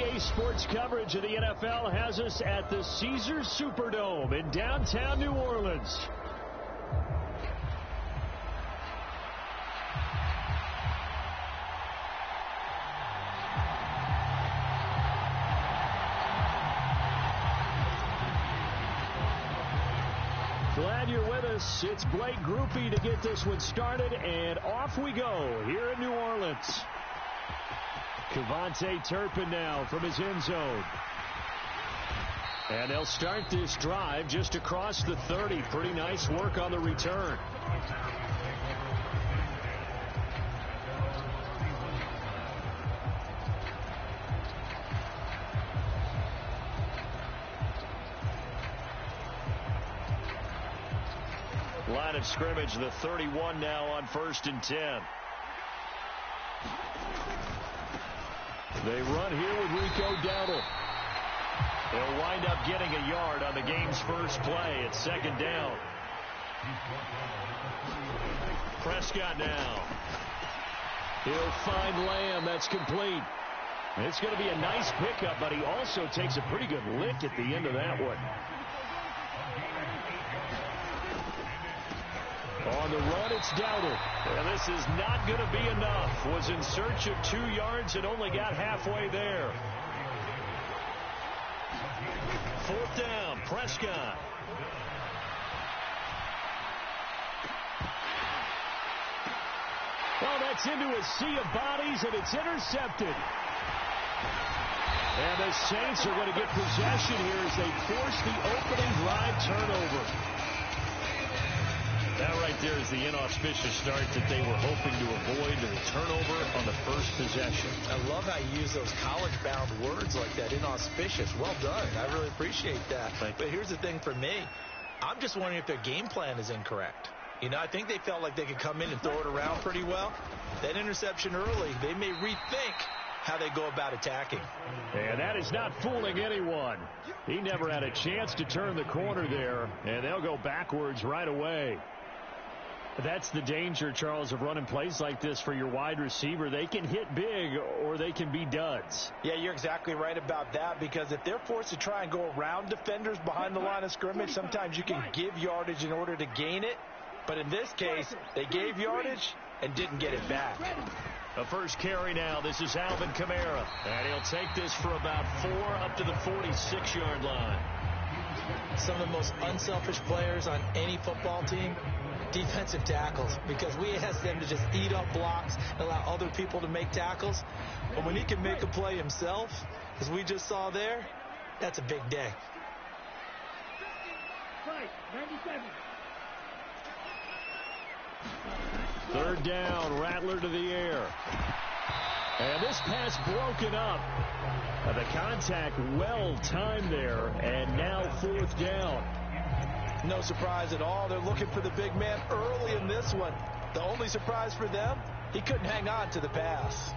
Today's sports coverage of the NFL has us at the Caesars Superdome in downtown New Orleans. Glad you're with us. It's Blake Groupie to get this one started, and off we go here in New Orleans. Kevontae Turpin now from his end zone. And they'll start this drive just across the 30. Pretty nice work on the return. Line of scrimmage, the 31 now on 1st and 10. They run here with Rico Dowdle. They'll wind up getting a yard on the game's first play. It's 2nd down. Prescott now. He'll find Lamb. That's complete. It's going to be a nice pickup, but he also takes a pretty good lick at the end of that one. On the run, it's Dowdle. And this is not going to be enough. Was in search of 2 yards and only got halfway there. 4th down, Prescott. Well, that's into a sea of bodies, and it's intercepted. And the Saints are going to get possession here as they force the opening drive turnover. That right there is the inauspicious start that they were hoping to avoid, the turnover on the first possession. I love how you use those college-bound words like that, inauspicious. Well done. I really appreciate that. But here's the thing for me. I'm just wondering if their game plan is incorrect. You know, I think they felt like they could come in and throw it around pretty well. That interception early, they may rethink how they go about attacking. And that is not fooling anyone. He never had a chance to turn the corner there, and they'll go backwards right away. That's the danger, Charles, of running plays like this for your wide receiver. They can hit big or they can be duds. Yeah, you're exactly right about that, because if they're forced to try and go around defenders behind the line of scrimmage, sometimes you can give yardage in order to gain it. But in this case, they gave yardage and didn't get it back. A first carry now. This is Alvin Kamara. And he'll take this for about 4 up to the 46-yard line. Some of the most unselfish players on any football team, defensive tackles, because we ask them to just eat up blocks and allow other people to make tackles. But when he can make a play himself, as we just saw there, that's a big day. 3rd down, Rattler to the air. And this pass broken up. The contact well timed there, and now 4th down. No surprise at all. They're looking for the big man early in this one. The only surprise for them, he couldn't hang on to the pass.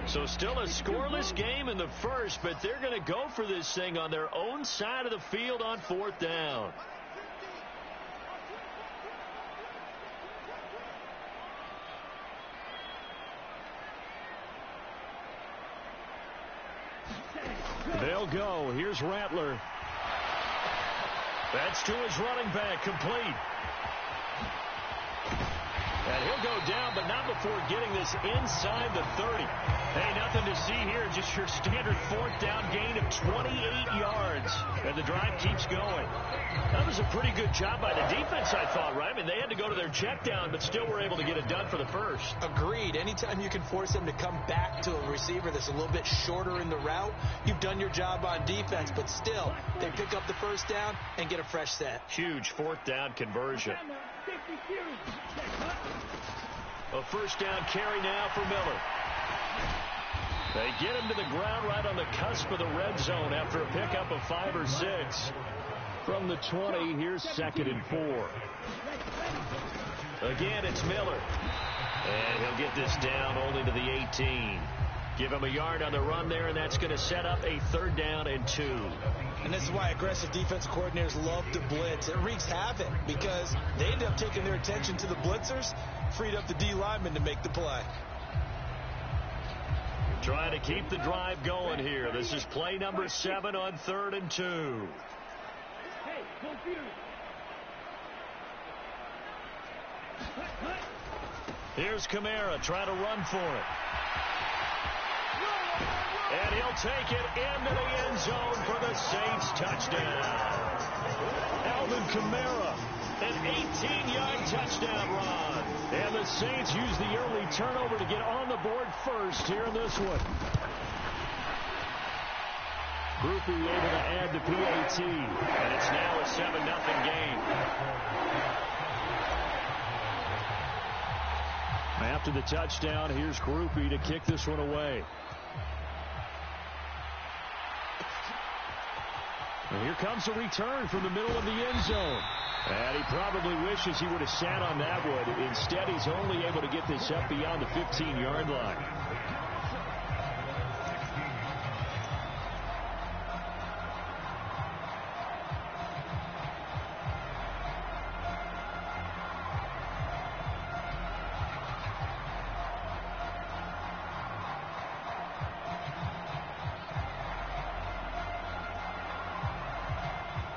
So still a scoreless game in the first, but they're going to go for this thing on their own side of the field on 4th down. They'll go. Here's Rattler. That's to his running back, complete. And he'll go down, but not before getting this inside the 30. Hey, nothing to see here. Just your standard 4th down gain of 28 yards. And the drive keeps going. That was a pretty good job by the defense, I thought, right? I mean, they had to go to their check down, but still were able to get it done for the first. Agreed. Anytime you can force them to come back to a receiver that's a little bit shorter in the route, you've done your job on defense. But still, they pick up the 1st down and get a fresh set. Huge 4th down conversion. A 1st down carry now for Miller. They get him to the ground right on the cusp of the red zone after a pickup of 5 or 6. From the 20, here's 2nd and 4. Again, it's Miller. And he'll get this down only to the 18. Give him a yard on the run there, and that's going to set up a 3rd down and 2. And this is why aggressive defensive coordinators love to blitz. It wreaks havoc because they end up taking their attention to the blitzers, freed up the D lineman to make the play. Trying to keep the drive going here. This is play number 7 on 3rd and 2. Here's Kamara trying to run for it. And he'll take it into the end zone for the Saints touchdown. Alvin Kamara, an 18-yard touchdown run. And the Saints use the early turnover to get on the board first here in this one. Groupie able to add the PAT. And it's now a 7-0 game. After the touchdown, here's Groupie to kick this one away. And here comes a return from the middle of the end zone. And he probably wishes he would have sat on that one. Instead, he's only able to get this up beyond the 15-yard line.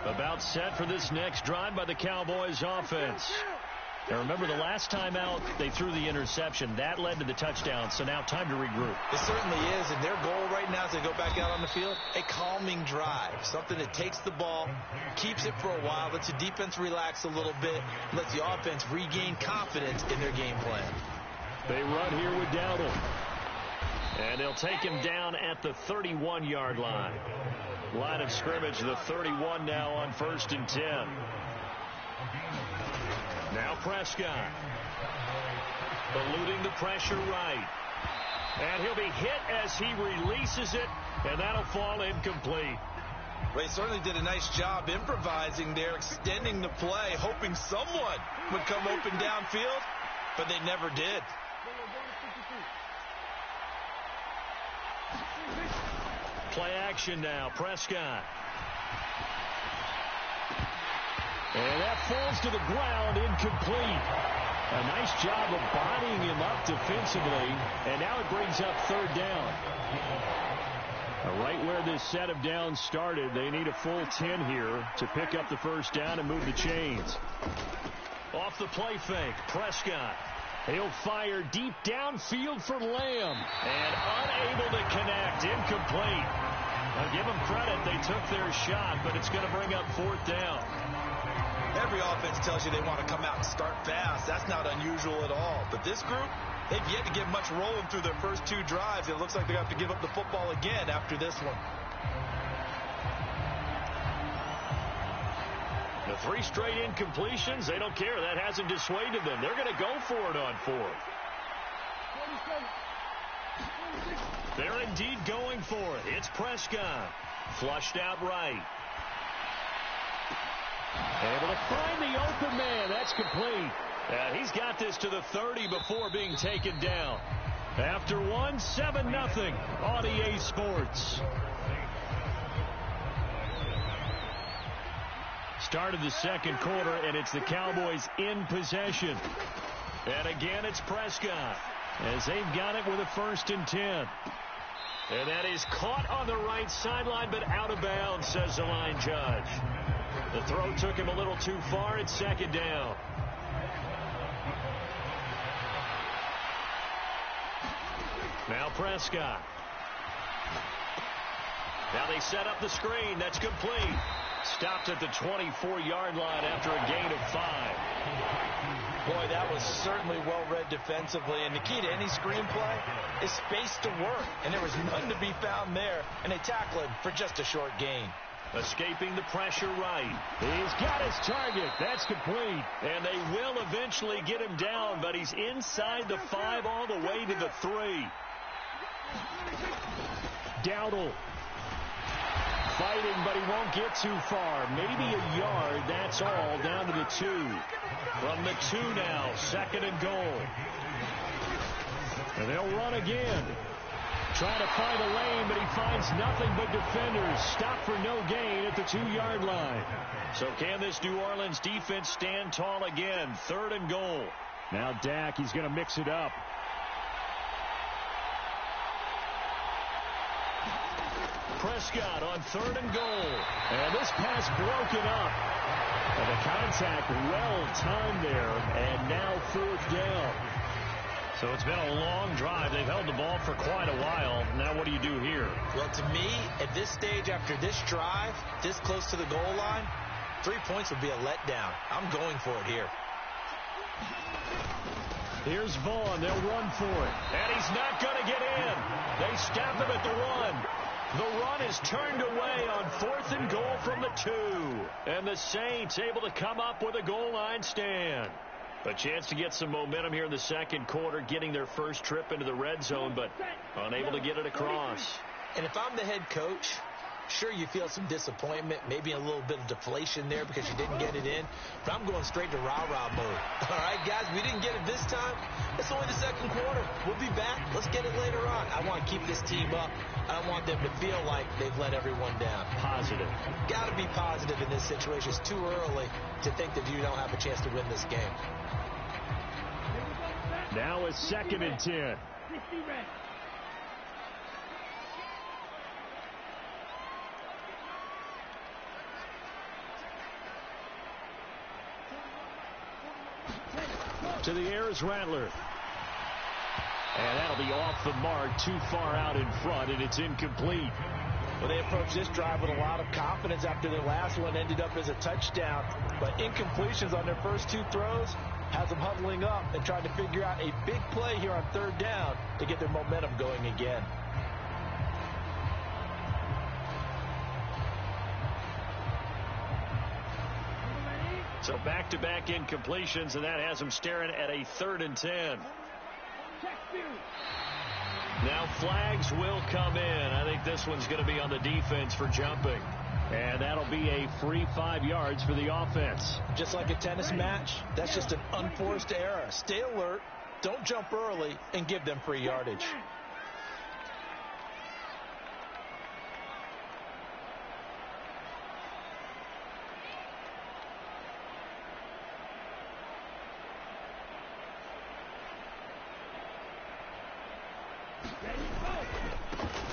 About set for this next drive by the Cowboys offense. And remember, the last time out, they threw the interception. That led to the touchdown, so now time to regroup. It certainly is, and their goal right now as they go back out on the field, a calming drive. Something that takes the ball, keeps it for a while, lets the defense relax a little bit, lets the offense regain confidence in their game plan. They run here with Dowdle. And they'll take him down at the 31-yard line. Line of scrimmage, the 31 now on 1st and 10. Now Prescott. Eluding the pressure right. And he'll be hit as he releases it, and that'll fall incomplete. Well, he certainly did a nice job improvising there, extending the play, hoping someone would come open downfield, but they never did. Play action now. Prescott. And that falls to the ground, incomplete. A nice job of bodying him up defensively, and now it brings up 3rd down. Right where this set of downs started, they need a full 10 here to pick up the 1st down and move the chains. Off the play fake, Prescott. He'll fire deep downfield for Lamb. And unable to connect. Incomplete. I'll give them credit. They took their shot, but it's going to bring up 4th down. Every offense tells you they want to come out and start fast. That's not unusual at all. But this group, they've yet to get much rolling through their first 2 drives. It looks like they have to give up the football again after this one. The 3 straight incompletions, they don't care. That hasn't dissuaded them. They're going to go for it on 4th. They're indeed going for it. It's Prescott. Flushed out right. Able to find the open man. That's complete. And he's got this to the 30 before being taken down. After 1, 7-0 on EA Sports. Start of the 2nd quarter, and it's the Cowboys in possession. And again, it's Prescott, as they've got it with a 1st and 10. And that is caught on the right sideline, but out of bounds, says the line judge. The throw took him a little too far. It's 2nd down. Now Prescott. Now they set up the screen. That's complete. Stopped at the 24-yard line after a gain of 5. Boy, that was certainly well-read defensively. And the key to any screen play is space to work. And there was none to be found there. And they tackle him for just a short gain. Escaping the pressure right. He's got his target. That's complete. And they will eventually get him down, but he's inside the 5 all the way to the 3. Dowdle. Fighting, but he won't get too far. Maybe a yard, that's all, down to the 2. From the 2 now, 2nd and goal. And they'll run again. Trying to find a lane, but he finds nothing but defenders. Stop for no gain at the 2-yard line. So can this New Orleans defense stand tall again? 3rd and goal. Now Dak, he's going to mix it up. Prescott on 3rd and goal. And this pass broken up. And the contact well timed there. And now 4th down. So it's been a long drive. They've held the ball for quite a while. Now what do you do here? Well, to me, at this stage, after this drive, this close to the goal line, 3 points would be a letdown. I'm going for it here. Here's Vaughn. They'll run for it. And he's not going to get in. They stop him at the 1. The run is turned away on 4th and goal from the 2. And the Saints able to come up with a goal line stand. A chance to get some momentum here in the second quarter, getting their first trip into the red zone, but unable to get it across. And if I'm the head coach, sure, you feel some disappointment, maybe a little bit of deflation there because you didn't get it in. But I'm going straight to rah-rah mode. All right, guys, we didn't get it this time. It's only the second quarter. We'll be back. Let's get it later on. I want to keep this team up. I don't want them to feel like they've let everyone down. Positive. Got to be positive in this situation. It's too early to think that you don't have a chance to win this game. Now it's 2nd and 10. To the air is Rattler. And that'll be off the mark, too far out in front, and it's incomplete. Well, they approached this drive with a lot of confidence after their last one ended up as a touchdown. But incompletions on their first 2 throws has them huddling up and trying to figure out a big play here on 3rd down to get their momentum going again. So back-to-back incompletions, and that has them staring at a 3rd and 10. Now flags will come in. I think this one's going to be on the defense for jumping. And that'll be a free 5 yards for the offense. Just like a tennis match, that's just an unforced error. Stay alert, don't jump early, and give them free yardage.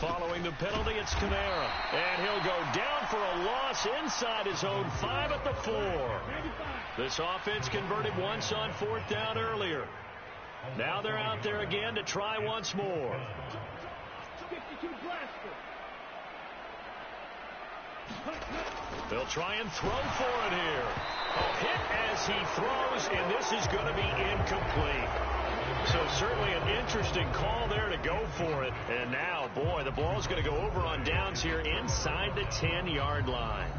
Following the penalty, it's Kamara. And he'll go down for a loss inside his own 5 at the 4. This offense converted once on 4th down earlier. Now they're out there again to try once more. They'll try and throw for it here. A hit as he throws, and this is going to be incomplete. So certainly an interesting call there to go for it. And now, boy, the ball's going to go over on downs here inside the 10-yard line.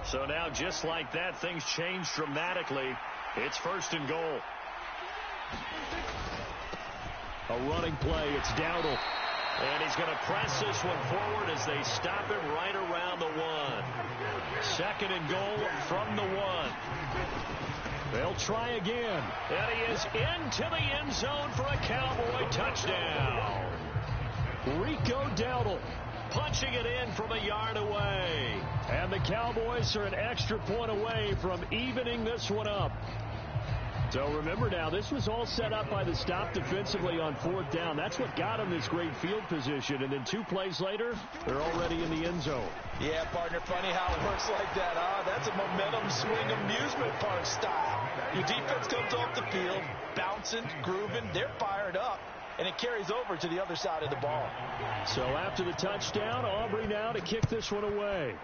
So now, just like that, things change dramatically. It's 1st and goal. A running play. It's Dowdle. And he's going to press this one forward as they stop him right around the 1. 2nd and goal from the 1. They'll try again. And he is into the end zone for a Cowboy touchdown. Rico Dowdle punching it in from a yard away. And the Cowboys are an extra point away from evening this one up. So remember now, this was all set up by the stop defensively on 4th down. That's what got them this great field position. And then 2 plays later, they're already in the end zone. Yeah, partner, funny how it works like that, huh? That's a momentum swing amusement park style. Your defense comes off the field, bouncing, grooving, they're fired up, and it carries over to the other side of the ball. So after the touchdown, Aubrey now to kick this one away.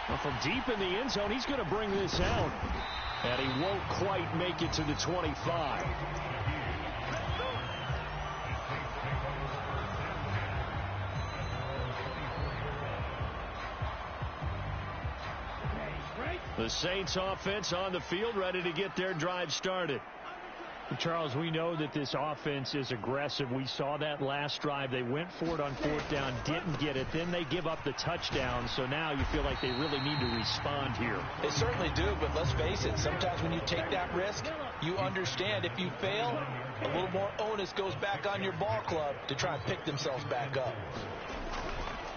Well, from deep in the end zone, he's going to bring this out. And he won't quite make it to the 25. The Saints offense on the field, ready to get their drive started. Charles, we know that this offense is aggressive. We saw that last drive. They went for it on 4th down, didn't get it. Then they give up the touchdown. So now you feel like they really need to respond here. They certainly do, but let's face it. Sometimes when you take that risk, you understand if you fail, a little more onus goes back on your ball club to try and pick themselves back up.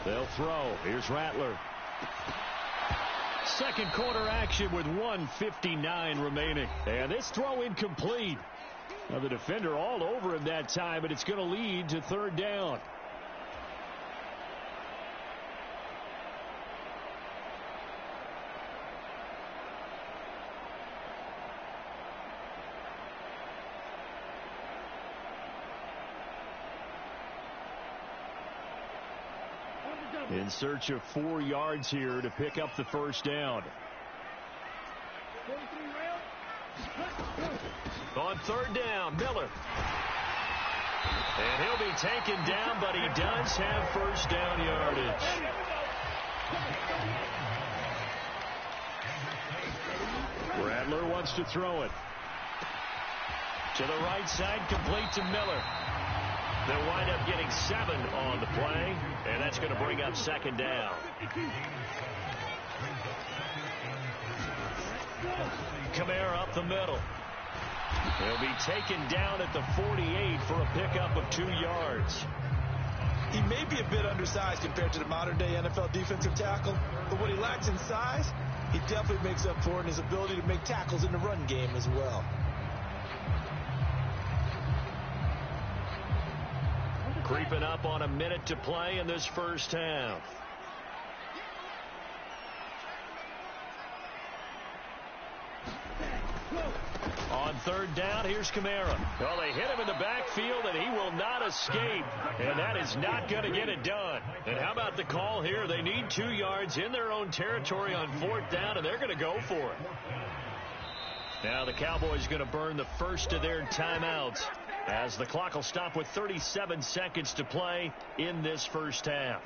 They'll throw. Here's Rattler. Second quarter action with 1:59 remaining. And this throw incomplete. Well, the defender all over him that time, but it's going to lead to third down. In search of 4 yards here to pick up the first down. On third down, Miller. And he'll be taken down, but he does have first down yardage. Rattler wants to throw it. To the right side, complete to Miller. They'll wind up getting 7 on the play, and that's going to bring up second down. Kamara up the middle. He'll be taken down at the 48 for a pickup of 2 yards. He may be a bit undersized compared to the modern-day NFL defensive tackle, but what he lacks in size, he definitely makes up for in his ability to make tackles in the run game as well. Creeping up on a minute to play in this first half. On third down, here's Kamara. Well, they hit him in the backfield, and he will not escape. And that is not going to get it done. And how about the call here? They need 2 yards in their own territory on fourth down, and they're going to go for it. Now the Cowboys going to burn the first of their timeouts, as the clock will stop with 37 seconds to play in this first half.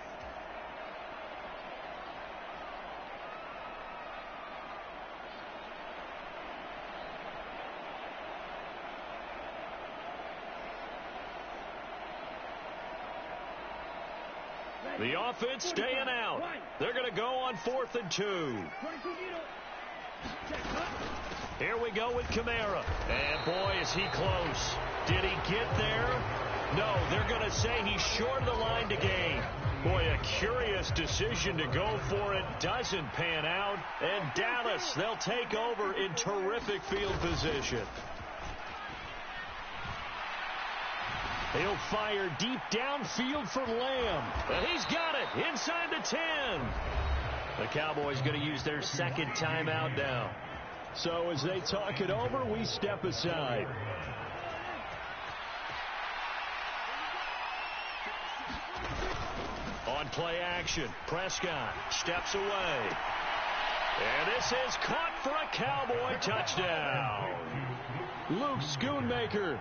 The offense staying out. They're going to go on 4th and 2. Here we go with Kamara. And boy, is he close. Did he get there? No, they're going to say he's short of the line to gain. Boy, a curious decision to go for it. Doesn't pan out. And Dallas, they'll take over in terrific field position. He'll fire deep downfield for Lamb. And he's got it inside the 10. The Cowboys going to use their second timeout now. So as they talk it over, we step aside. On play action, Prescott steps away. And this is caught for a Cowboy touchdown. Luke Schoonmaker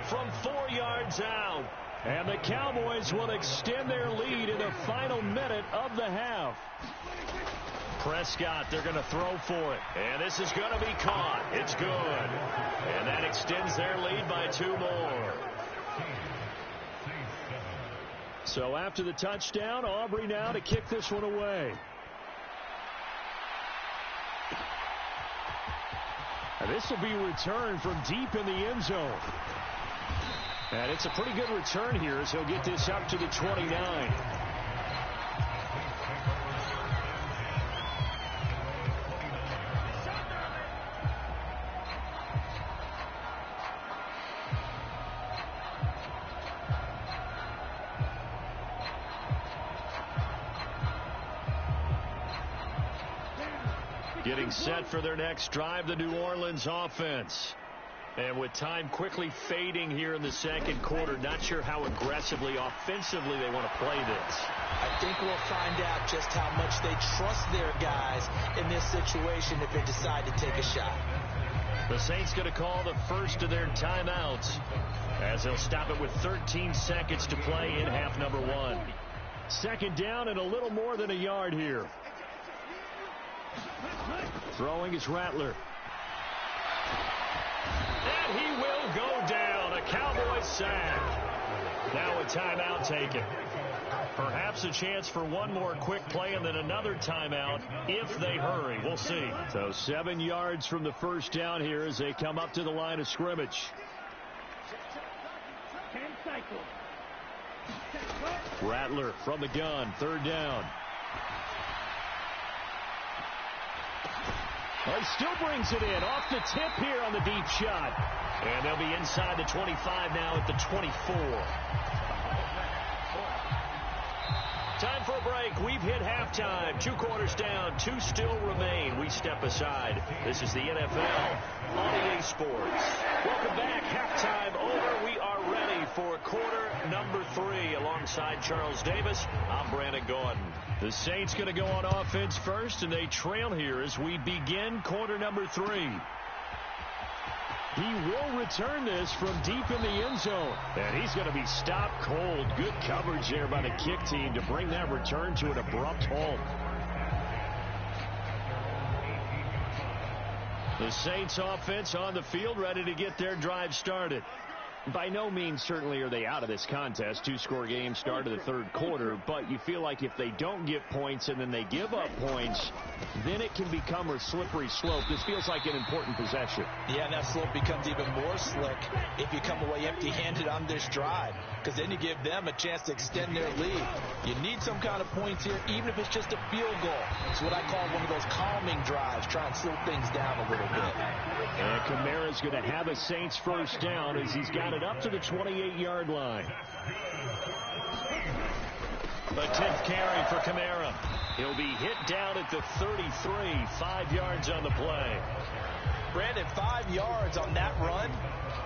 from 4 yards out. And the Cowboys will extend their lead in the final minute of the half. Prescott, they're going to throw for it. And this is going to be caught. It's good. And that extends their lead by 2 more. So after the touchdown, Aubrey now to kick this one away. And this will be returned from deep in the end zone. And it's a pretty good return here as he'll get this up to the 29. Getting set for their next drive, the New Orleans offense. And with time quickly fading here in the second quarter, not sure how aggressively, offensively they want to play this. I think we'll find out just how much they trust their guys in this situation if they decide to take a shot. The Saints going to call the first of their timeouts as they'll stop it with 13 seconds to play in half number 1. Second down and a little more than a yard here. Throwing is Rattler. And he will go down. A Cowboy sack. Now a timeout taken. Perhaps a chance for one more quick play and then another timeout if they hurry. We'll see. So 7 yards from the first down here as they come up to the line of scrimmage. Rattler from the gun. Third down. Well, he still brings it in. Off the tip here on the deep shot. And they'll be inside the 25 now at the 24. Time for a break. We've hit halftime. 2 quarters down. 2 still remain. We step aside. This is the NFL on EA Sports. Welcome back. Halftime over. We are ready for quarter number 3. Alongside Charles Davis, I'm Brandon Gordon. The Saints going to go on offense first, and they trail here as we begin quarter number 3. He will return this from deep in the end zone. And he's going to be stopped cold. Good coverage there by the kick team to bring that return to an abrupt halt. The Saints offense on the field, ready to get their drive started. By no means certainly are they out of this contest. 2-score game start of the third quarter, but you feel like if they don't get points and then they give up points, then it can become a slippery slope. This feels like an important possession. Yeah, and that slope becomes even more slick if you come away empty-handed on this drive, because then you give them a chance to extend their lead. You need some kind of points here, even if it's just a field goal. It's what I call one of those calming drives, try and slow things down a little bit. And Kamara's going to have a Saints first down as he's got it up to the 28-yard line. The 10th carry for Kamara. He'll be hit down at the 33, 5 yards on the play. Brandon, 5 yards on that run.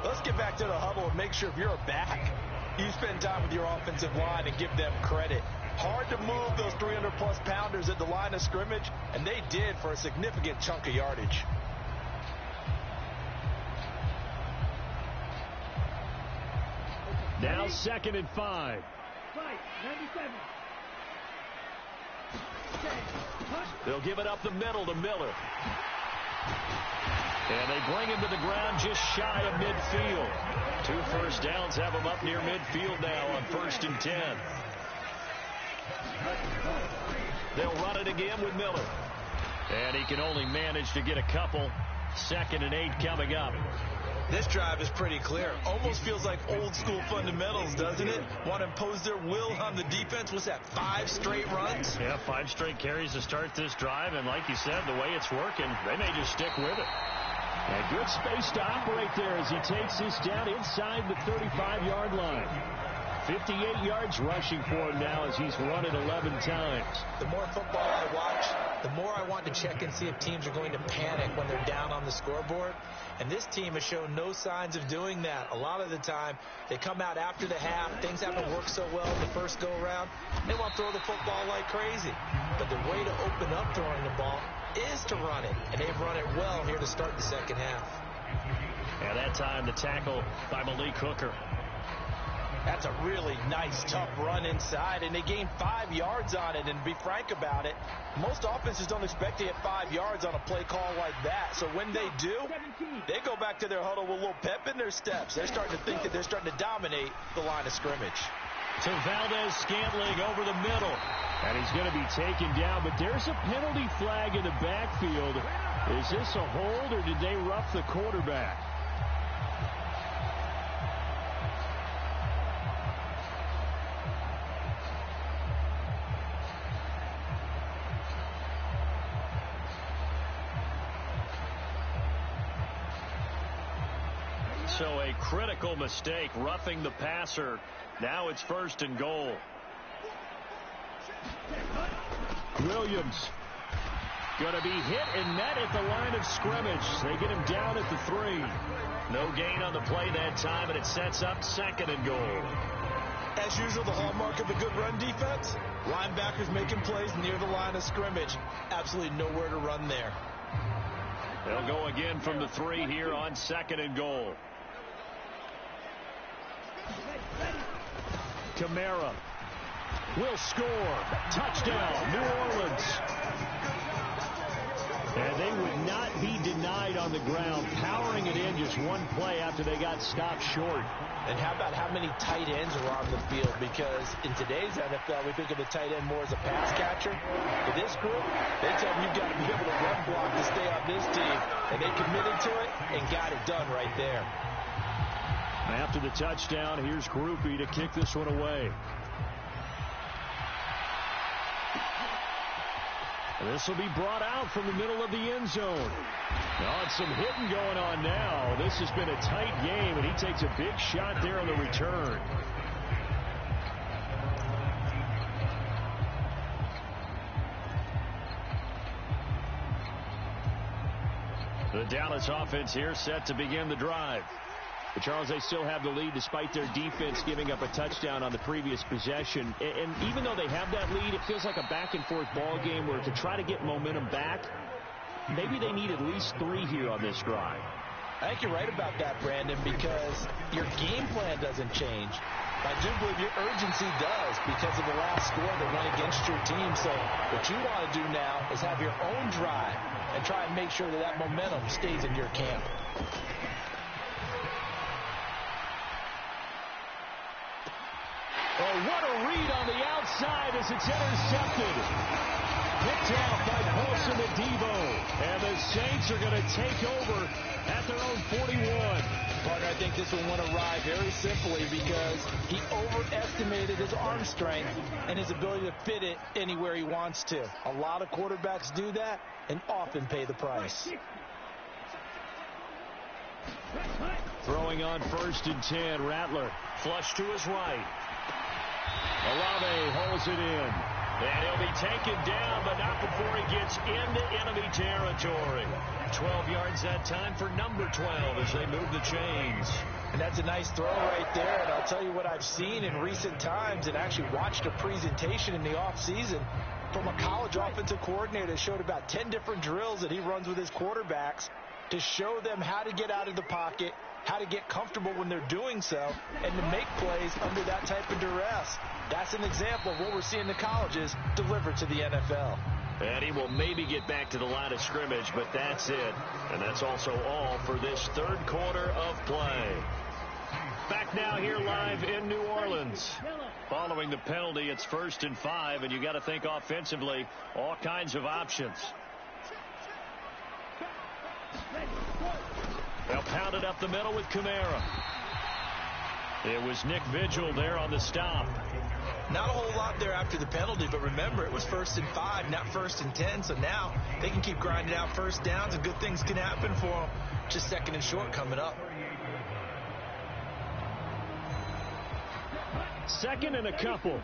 Let's get back to the huddle and make sure if you're a back, you spend time with your offensive line and give them credit. Hard to move those 300-plus pounders at the line of scrimmage, and they did for a significant chunk of yardage. Now 2nd and 5. They'll give it up the middle to Miller. And they bring him to the ground just shy of midfield. 2 first downs have him up near midfield now on 1st and 10. They'll run it again with Miller. And he can only manage to get a couple. 2nd and 8 coming up. This drive is pretty clear. Almost feels like old school fundamentals, doesn't it? Want to impose their will on the defense. What's that, 5 straight runs? Yeah, 5 straight carries to start this drive. And like you said, the way it's working, they may just stick with it. And good space to operate there as he takes this down inside the 35-yard line. 58 yards rushing for him now as he's run it 11 times. The more football I watch, the more I want to check and see if teams are going to panic when they're down on the scoreboard. And this team has shown no signs of doing that. A lot of the time, they come out after the half. Things haven't worked so well in the first go-around. They want to throw the football like crazy. But the way to open up throwing the ball is to run it. And they've run it well here to start the second half. And that time, the tackle by Malik Hooker. That's a really nice, tough run inside, and they gained 5 yards on it. And to be frank about it, most offenses don't expect to hit 5 yards on a play call like that. So when they do, they go back to their huddle with a little pep in their steps. They're starting to think that they're starting to dominate the line of scrimmage. To Valdez-Scantling over the middle. And he's going to be taken down, but there's a penalty flag in the backfield. Is this a hold, or did they rough the quarterback? So a critical mistake, roughing the passer. Now it's 1st and goal. Williams going to be hit and met at the line of scrimmage. They get him down at the 3. No gain on the play that time, and it sets up 2nd and goal. As usual, the hallmark of a good run defense, linebackers making plays near the line of scrimmage. Absolutely nowhere to run there. They'll go again from the 3 here on 2nd and goal. Kamara will score. Touchdown, New Orleans. And they would not be denied on the ground, powering it in just one play after they got stopped short. And how about how many tight ends are on the field? Because in today's NFL, we think of the tight end more as a pass catcher. For this group, they tell them you've got to be able to run block to stay on this team. And they committed to it and got it done right there. After the touchdown, here's Groupie to kick this one away. This will be brought out from the middle of the end zone. Oh, it's some hitting going on now. This has been a tight game, and he takes a big shot there on the return. The Dallas offense here set to begin the drive. But Charles, they still have the lead despite their defense giving up a touchdown on the previous possession. And even though they have that lead, it feels like a back-and-forth ball game where to try to get momentum back, maybe they need at least 3 here on this drive. I think you're right about that, Brandon, because your game plan doesn't change. I do believe your urgency does because of the last score that went against your team. So what you want to do now is have your own drive and try and make sure that that momentum stays in your camp. Oh, what a read on the outside as it's intercepted. Picked off by Paulson and Devo. And the Saints are going to take over at their own 41. Partner, I think this one went awry very simply because he overestimated his arm strength and his ability to fit it anywhere he wants to. A lot of quarterbacks do that and often pay the price. Throwing on 1st and 10, Rattler. Flush to his right. LLe-ge-nd holds it in. And he'll be taken down, but not before he gets into enemy territory. 12 yards that time for number 12 as they move the chains. And that's a nice throw right there. And I'll tell you what I've seen in recent times and actually watched a presentation in the offseason from a college offensive coordinator that showed about 10 different drills that he runs with his quarterbacks to show them how to get out of the pocket, how to get comfortable when they're doing so, and to make plays under that type of duress. That's an example of what we're seeing in the colleges delivered to the NFL. And he will maybe get back to the line of scrimmage, but that's it. And that's also all for this 3rd quarter of play. Back now here live in New Orleans. Following the penalty, it's 1st and 5, and you got to think offensively, all kinds of options. They'll pound it up the middle with Kamara. It was Nick Vigil there on the stop. Not a whole lot there after the penalty, but remember, it was 1st and 5, not 1st and 10. So now they can keep grinding out 1st downs, and good things can happen for them. Just 2nd and short coming up. 2nd and a couple.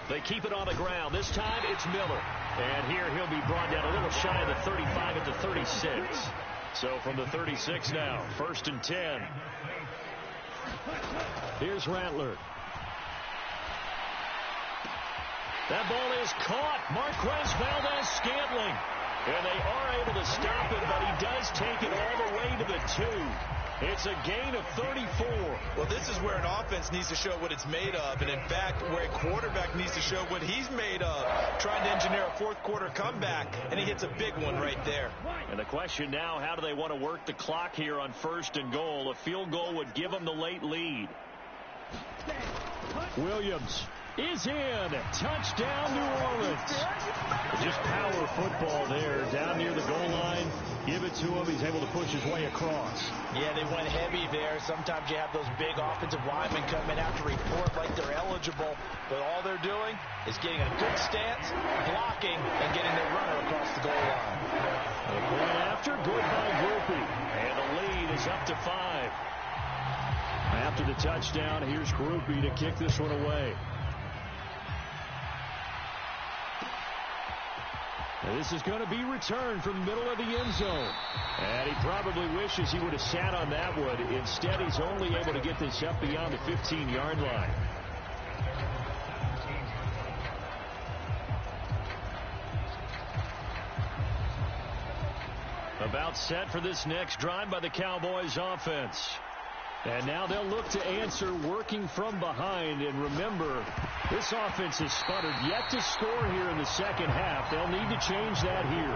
They keep it on the ground. This time it's Miller. And here he'll be brought down a little shy of the 35 at the 36. So from the 36 now, 1st and 10. Here's Rattler. That ball is caught. Marquez Valdez-Scantling. And they are able to stop it, but he does take it all the way to the 2. It's a gain of 34. Well, this is where an offense needs to show what it's made of. And, in fact, where a quarterback needs to show what he's made of. Trying to engineer a 4th quarter comeback, and he hits a big one right there. And the question now, how do they want to work the clock here on 1st and goal? A field goal would give them the late lead. Williams is in. Touchdown, New Orleans. Just power football there down near the goal line. Give it to him. He's able to push his way across. Yeah, they went heavy there. Sometimes you have those big offensive linemen come in after report like they're eligible. But all they're doing is getting a good stance, blocking, and getting their runner across the goal line. The point after, good by Groupie. And the lead is up to 5. After the touchdown, here's Groupie to kick this one away. Now this is going to be returned from the middle of the end zone. And he probably wishes he would have sat on that one. Instead, he's only able to get this up beyond the 15-yard line. About set for this next drive by the Cowboys offense. And now they'll look to answer working from behind. And remember, this offense has sputtered yet to score here in the second half. They'll need to change that here.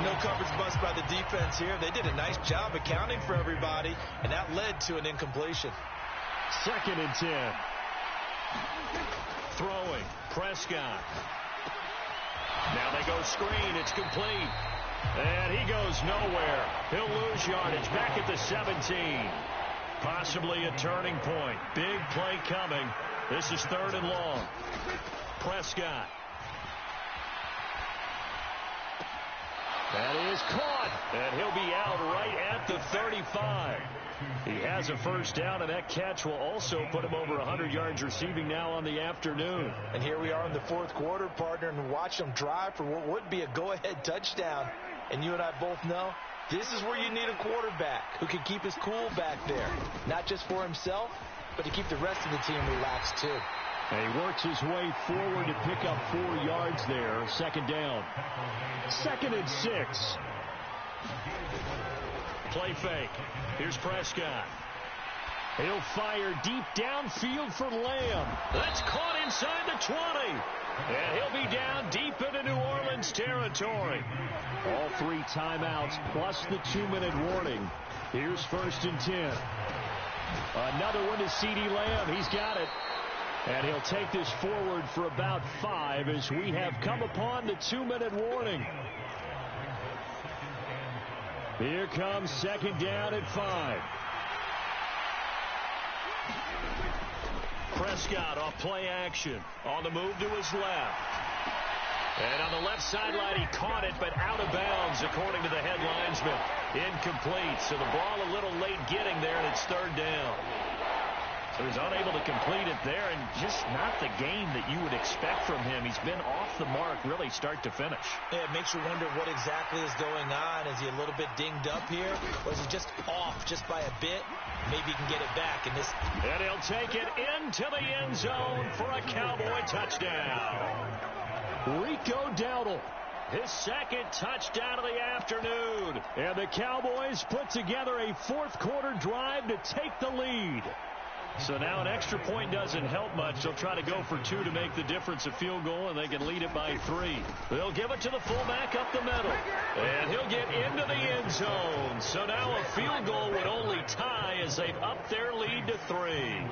No coverage bust by the defense here. They did a nice job accounting for everybody, and that led to an incompletion. 2nd and 10. Throwing. Prescott. Now they go screen. It's complete. And he goes nowhere. He'll lose yardage back at the 17. Possibly a turning point. Big play coming. This is 3rd and long. Prescott. That is caught, and he'll be out right at the 35. He has a first down, and that catch will also put him over 100 yards receiving now on the afternoon. And here we are in the 4th quarter, partner, and watch them drive for what would be a go-ahead touchdown. And you and I both know this is where you need a quarterback who can keep his cool back there, not just for himself, but to keep the rest of the team relaxed too. And he works his way forward to pick up 4 yards there. 2nd down. 2nd and 6. Play fake. Here's Prescott. He'll fire deep downfield for Lamb. That's caught inside the 20. And he'll be down deep into New Orleans territory. All 3 timeouts plus the 2-minute warning. Here's 1st and 10. Another one to CeeDee Lamb. He's got it. And he'll take this forward for about 5 as we have come upon the 2-minute warning. Here comes 2nd down at 5. Prescott off play action. On the move to his left. And on the left sideline, he caught it, but out of bounds, according to the head linesman. Incomplete. So the ball a little late getting there, and it's 3rd down. So he's unable to complete it there, and just not the game that you would expect from him. He's been off the mark really start to finish. Yeah, it makes you wonder what exactly is going on. Is he a little bit dinged up here, or is he just off just by a bit? Maybe he can get it back. And he'll take it into the end zone for a Cowboy touchdown. Rico Dowdle. His 2nd touchdown of the afternoon. And the Cowboys put together a 4th quarter drive to take the lead. So now an extra point doesn't help much. They'll try to go for 2 to make the difference a field goal, and they can lead it by 3. They'll give it to the fullback up the middle. And he'll get into the end zone. So now a field goal would only tie as they've upped their lead to 3.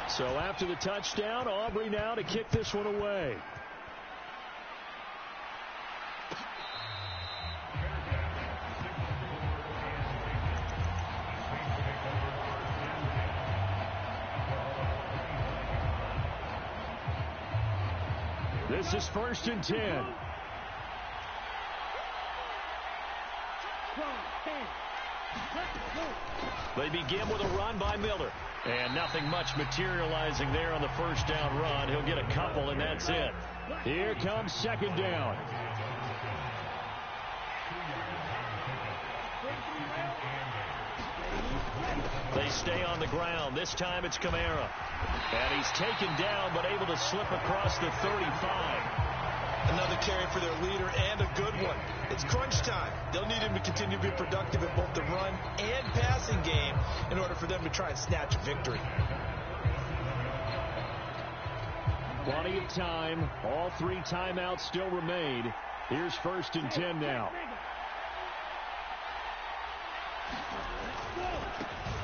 So after the touchdown, Aubrey now to kick this one away. This is 1st and 10. They begin with a run by Miller. And nothing much materializing there on the first down run. He'll get a couple, and that's it. Here comes 2nd down. They stay on the ground. This time it's Kamara. And he's taken down, but able to slip across the 35. Another carry for their leader, and a good one. It's crunch time. They'll need him to continue to be productive in both the run and passing game in order for them to try and snatch a victory. Plenty of time. All 3 timeouts still remain. Here's 1st and 10 now.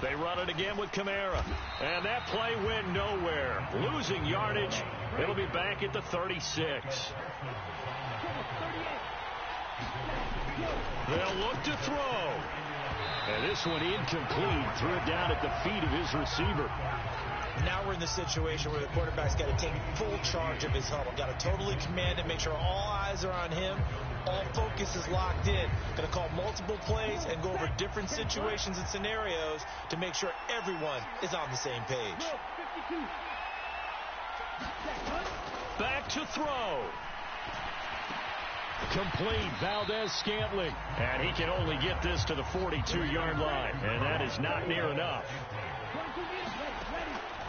They run it again with Kamara. And that play went nowhere. Losing yardage. It'll be back at the 36. They'll look to throw. And this one incomplete. Threw it down at the feet of his receiver. Now we're in the situation where the quarterback's got to take full charge of his huddle. Got to totally command it, make sure all eyes are on him. All focus is locked in. Going to call multiple plays and go over different situations and scenarios to make sure everyone is on the same page. Back to throw. Complete. Valdez-Scantling. And he can only get this to the 42-yard line. And that is not near enough.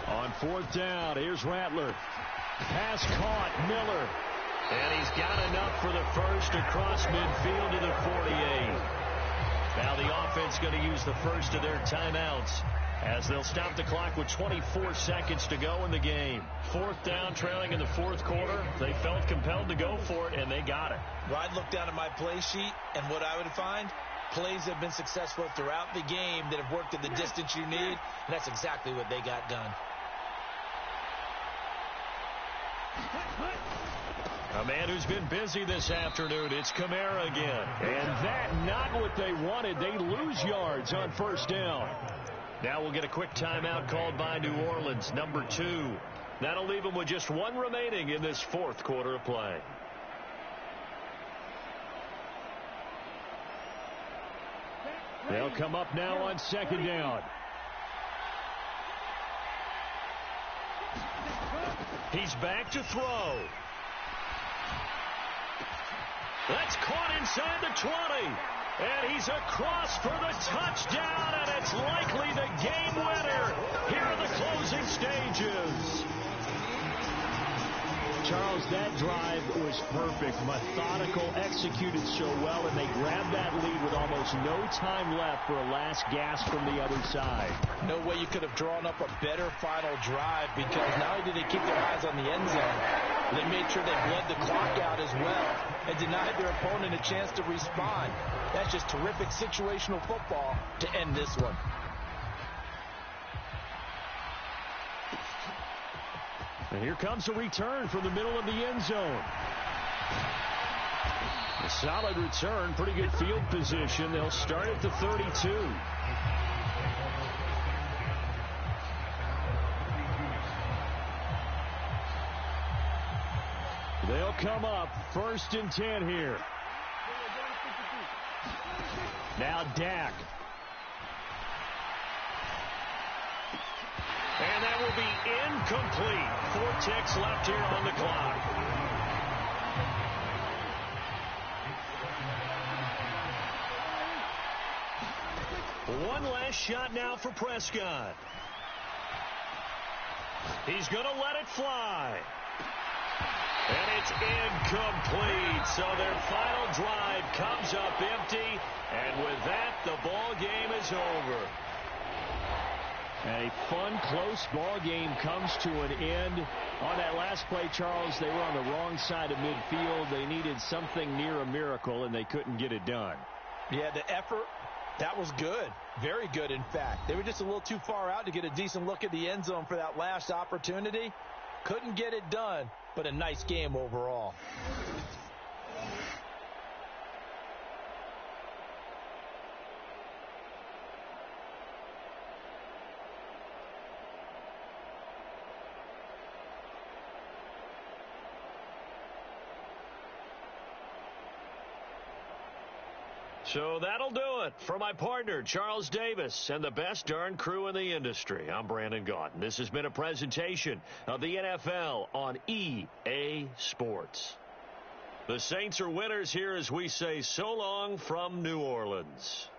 On 4th down, here's Rattler. Pass caught. Miller. And he's got enough for the first across midfield to the 48. Now the offense going to use the first of their timeouts as they'll stop the clock with 24 seconds to go in the game. 4th down, trailing in the 4th quarter. They felt compelled to go for it, and they got it. Well, I'd look down at my play sheet, and what I would find, plays have been successful throughout the game that have worked at the distance you need, and that's exactly what they got done. A man who's been busy this afternoon, it's Kamara again. And that not what they wanted. They lose yards on 1st down. Now we'll get a quick timeout called by New Orleans, number 2. That'll leave them with just 1 remaining in this 4th quarter of play. They'll come up now on 2nd down. He's back to throw. That's caught inside the 20. And he's across for the touchdown, and it's likely the game winner. Here are the closing stages. Charles, that drive was perfect, methodical, executed so well, and they grabbed that lead with almost no time left for a last gasp from the other side. No way you could have drawn up a better final drive, because not only did they keep their eyes on the end zone, they made sure they bled the clock out as well and denied their opponent a chance to respond. That's just terrific situational football to end this one. And here comes a return from the middle of the end zone. A solid return, pretty good field position. They'll start at the 32. They'll come up 1st and 10 here. Now Dak. And that will be incomplete. 4 ticks left here on the clock. One last shot now for Prescott. He's going to let it fly. And it's incomplete. So their final drive comes up empty. And with that, the ball game is over. A fun, close ball game comes to an end. On that last play, Charles, they were on the wrong side of midfield. They needed something near a miracle, and they couldn't get it done. Yeah, the effort, that was good. Very good, in fact. They were just a little too far out to get a decent look at the end zone for that last opportunity. Couldn't get it done, but a nice game overall. So that'll do it for my partner, Charles Davis, and the best darn crew in the industry. I'm Brandon Gaudin. This has been a presentation of the NFL on EA Sports. The Saints are winners here as we say so long from New Orleans.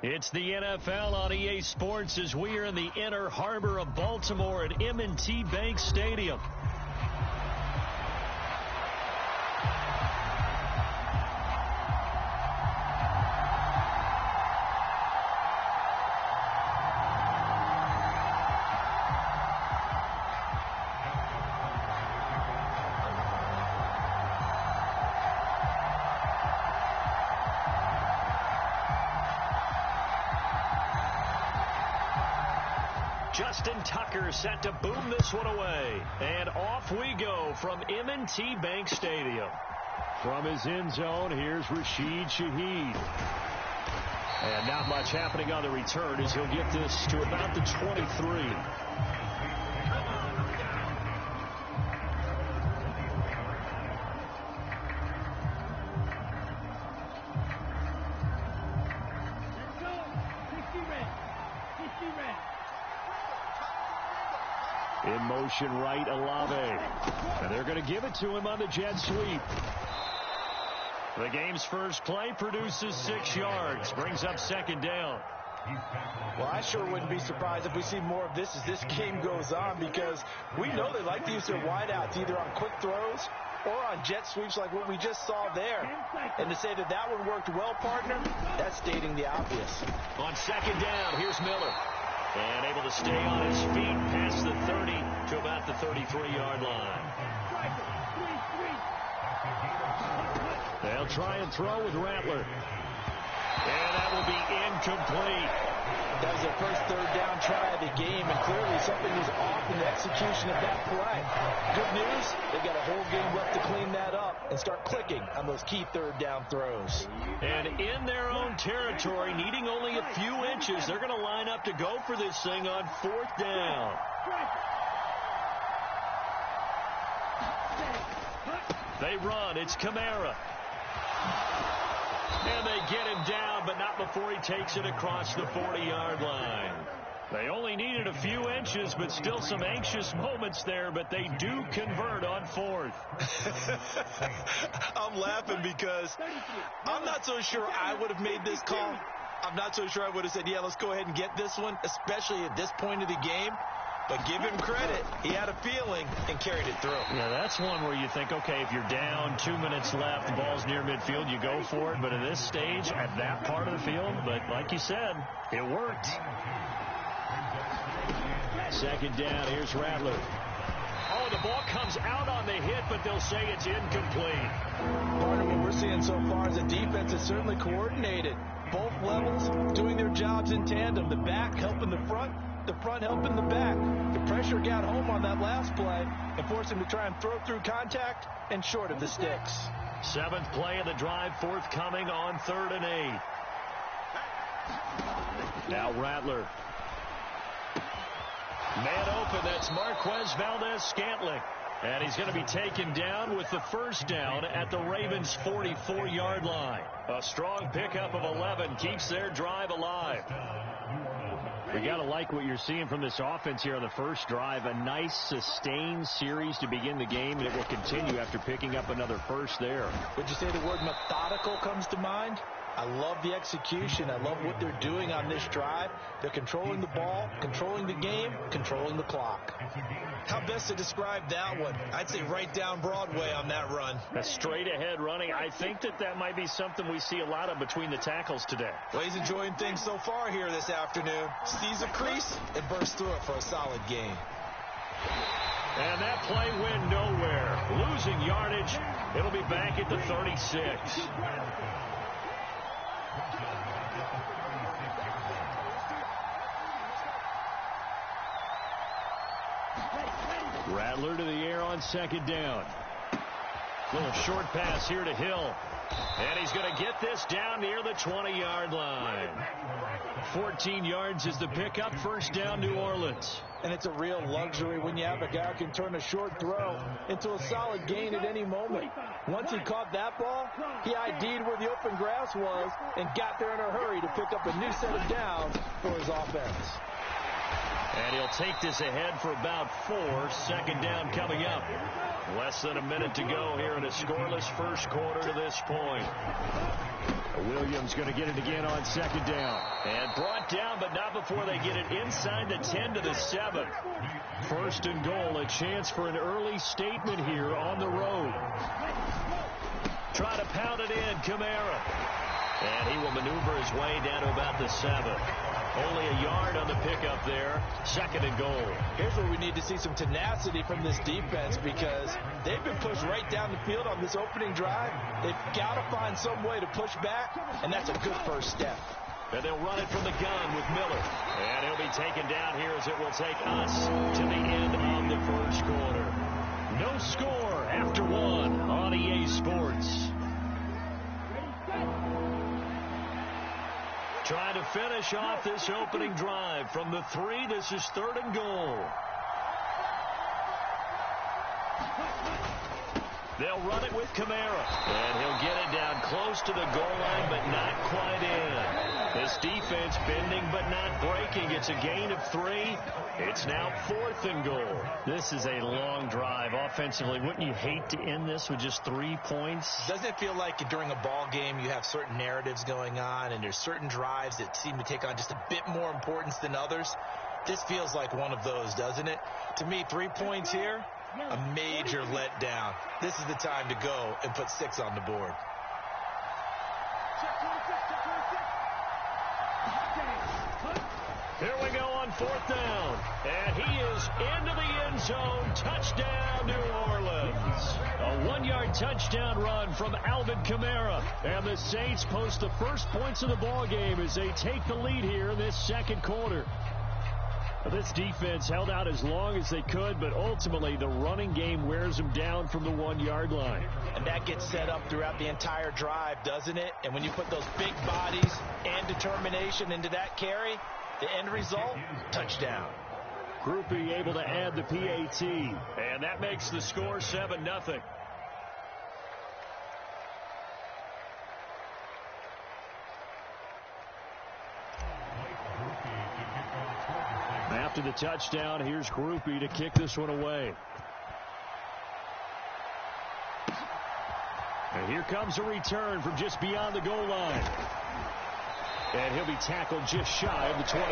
It's the NFL on EA Sports as we are in the inner harbor of Baltimore at M&T Bank Stadium. Justin Tucker set to boom this one away. And off we go from M&T Bank Stadium. From his end zone, here's Rashid Shaheed. And not much happening on the return as he'll get this to about the 23. In motion right, LLe-ge-nd. And they're going to give it to him on the jet sweep. The game's first play produces 6 yards. Brings up second down. Well, I sure wouldn't be surprised if we see more of this as this game goes on, because we know they like to use their wideouts either on quick throws or on jet sweeps like what we just saw there. And to say that that one worked well, partner, that's stating the obvious. On second down, here's Miller. And able to stay on his feet past the 30 to about the 33-yard line. They'll try and throw with Rattler. And that will be incomplete. That was their first third down try of the game, and clearly something was off in the execution of that play. Good news, they've got a whole game left to clean that up and start clicking on those key third down throws. And in their own territory, needing only a few inches, they're going to line up to go for this thing on fourth down. They run. It's Kamara. And they get him down, but not before he takes it across the 40-yard line. They only needed a few inches, but still some anxious moments there, but they do convert on fourth. I'm laughing because I'm not so sure I would have made this call. I'm not so sure I would have said, yeah, let's go ahead and get this one, especially at this point of the game. But give him credit. He had a feeling and carried it through. Yeah, that's one where you think, okay, if you're down, 2 minutes left, the ball's near midfield, you go for it. But at this stage, at that part of the field, but like you said, it worked. Second down, here's Rattler. Oh, the ball comes out on the hit, but they'll say it's incomplete. Partner, what we're seeing so far is the defense is certainly coordinated. Both levels doing their jobs in tandem. The back helping the front helping the back. The pressure got home on that last play and forced him to try and throw through contact and short of the sticks. 7th play of the drive forthcoming on 3rd and 8. Now Rattler. Man open, that's Marquez Valdez-Scantling. And he's going to be taken down with the first down at the Ravens' 44-yard line. A strong pickup of 11 keeps their drive alive. We got to like what you're seeing from this offense here on the first drive. A nice sustained series to begin the game, and it will continue after picking up another first there. Would you say the word methodical comes to mind? I love the execution. I love what they're doing on this drive. They're controlling the ball, controlling the game, controlling the clock. How best to describe that one? I'd say right down Broadway on that run. A straight ahead running. I think that might be something we see a lot of between the tackles today. Well, he's enjoying things so far here this afternoon. Sees a crease and bursts through it for a solid gain. And that play went nowhere. Losing yardage. It'll be back at the 36. Rattler to the air on second down. Little short pass here to Hill. And he's going to get this down near the 20-yard line. 14 yards is the pickup. First down, New Orleans. And it's a real luxury when you have a guy who can turn a short throw into a solid gain at any moment. Once he caught that ball, he ID'd where the open grass was and got there in a hurry to pick up a new set of downs for his offense. And he'll take this ahead for about 4. Second down coming up. Less than a minute to go here in a scoreless first quarter to this point. Williams going to get it again on second down. And brought down, but not before they get it inside the 10 to the 7. First and goal, a chance for an early statement here on the road. Try to pound it in, Kamara. And he will maneuver his way down to about the 7. Only a yard on the pickup there. Second and goal. Here's where we need to see some tenacity from this defense, because they've been pushed right down the field on this opening drive. They've got to find some way to push back, and that's a good first step. And they'll run it from the gun with Miller. And he'll be taken down here as it will take us to the end of the first quarter. No score after one on EA Sports. Trying to finish off this opening drive from the 3. This is 3rd and goal. They'll run it with Kamara. And he'll get it down close to the goal line, but not quite in. This defense bending but not breaking. It's a gain of 3. It's now 4th and goal. This is a long drive offensively. Wouldn't you hate to end this with just 3 points? Doesn't it feel like during a ball game you have certain narratives going on and there's certain drives that seem to take on just a bit more importance than others? This feels like one of those, doesn't it? To me, 3 points here, a major letdown. This is the time to go and put 6 on the board. Here we go on 4th down. And he is into the end zone. Touchdown, New Orleans. A 1-yard touchdown run from Alvin Kamara. And the Saints post the first points of the ball game as they take the lead here in this second quarter. This defense held out as long as they could, but ultimately the running game wears them down from the 1-yard line. And that gets set up throughout the entire drive, doesn't it? And when you put those big bodies and determination into that carry, the end result, touchdown. Groupie able to add the PAT. And that makes the score 7-0. After the touchdown, here's Groupie to kick this one away. And here comes a return from just beyond the goal line. And he'll be tackled just shy of the 25.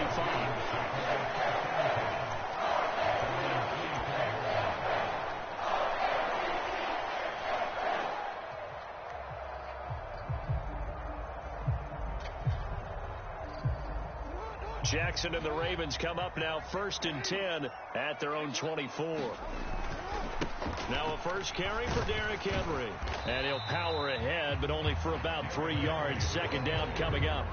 Jackson and the Ravens come up now 1st and 10 at their own 24. Now a first carry for Derrick Henry. And he'll power ahead, but only for about 3 yards. 2nd down coming up.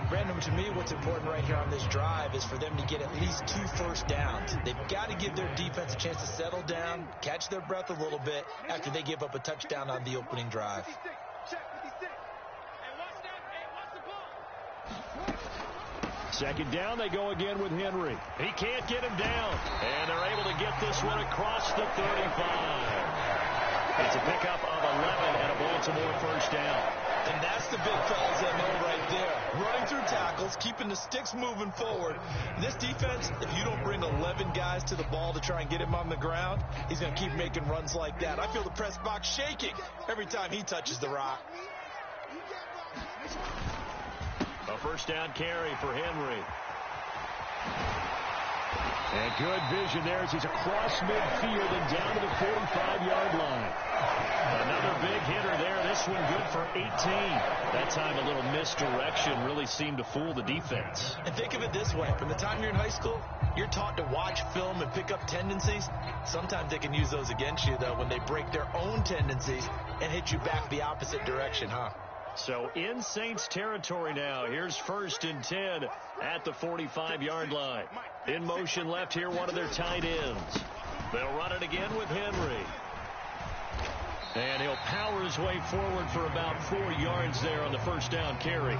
Brandon, to me, what's important right here on this drive is for them to get at least 2 first downs. They've got to give their defense a chance to settle down, catch their breath a little bit after they give up a touchdown on the opening drive. 2nd down, they go again with Henry. He can't get him down. And they're able to get this one across the 35. It's a pickup of 11 and a Baltimore first down. And that's the big fella's MO right there. Running through tackles, keeping the sticks moving forward. This defense, if you don't bring 11 guys to the ball to try and get him on the ground, he's going to keep making runs like that. I feel the press box shaking every time he touches the rock. A first down carry for Henry. And good vision there as he's across midfield and down to the 45-yard line. Another big hitter there. This one good for 18. That time a little misdirection really seemed to fool the defense. And think of it this way. From the time you're in high school, you're taught to watch film and pick up tendencies. Sometimes they can use those against you, though, when they break their own tendencies and hit you back the opposite direction, huh? So in Saints territory now. Here's 1st and 10 at the 45-yard line. In motion left here, one of their tight ends. They'll run it again with Henry. And he'll power his way forward for about 4 yards there on the first down carry.